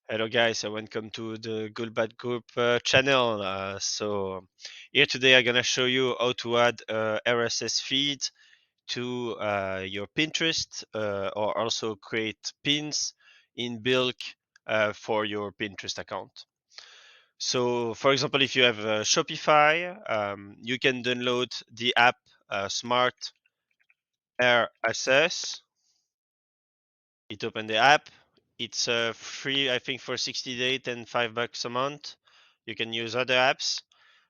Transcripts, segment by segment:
Hello guys, and welcome to the Good Bad Group channel. So here today I'm gonna show you how to add a RSS feed to your Pinterest or also create pins in bulk for your Pinterest account. So for example, if you have Shopify, you can download the app Smart RSS. It open the app. It's free, I think, for 60 days and $5 a month. You can use other apps.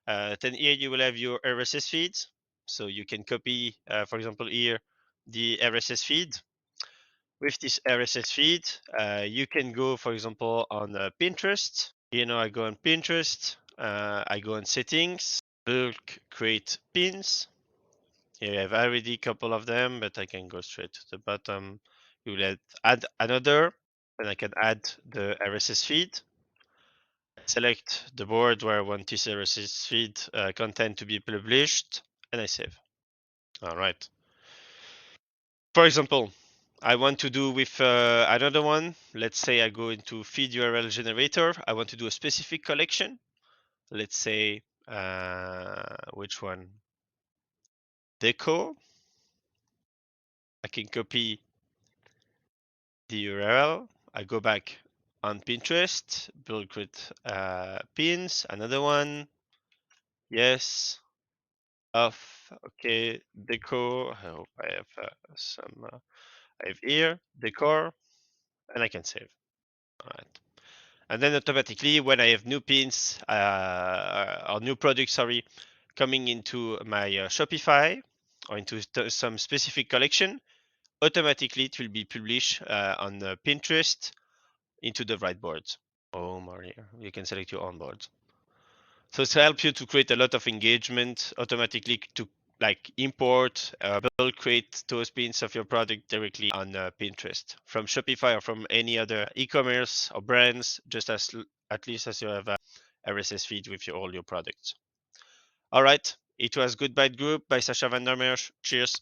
Then here you will have your RSS feeds. So you can copy, for example, here the RSS feed. With this RSS feed, you can go, for example, on Pinterest. I go on Pinterest. I go on settings, bulk create pins. Here I have already a couple of them, but I can go straight to the bottom. You will add another, and I can add the RSS feed. Select the board where I want this RSS feed content to be published, and I save. All right. For example, I want to do with another one. Let's say I go into feed URL generator. I want to do a specific collection. Let's say, which one? Deco. I can copy the URL. I go back on Pinterest, build create pins, another one. Yes. Off. Okay. Deco. I hope I have some. I have here decor, and I can save. All right. And then automatically, when I have new pins or new products, sorry, coming into my Shopify or into some specific collection, automatically it will be published on Pinterest into the right boards. Oh, Maria, you can select your own boards. So it helps you to create a lot of engagement automatically to like import, bulk create those pins of your product directly on Pinterest from Shopify or from any other e-commerce or brands, just as at least as you have a RSS feed with all your products. All right, it was Goodbye Group by Sasha Vandermeer. Cheers.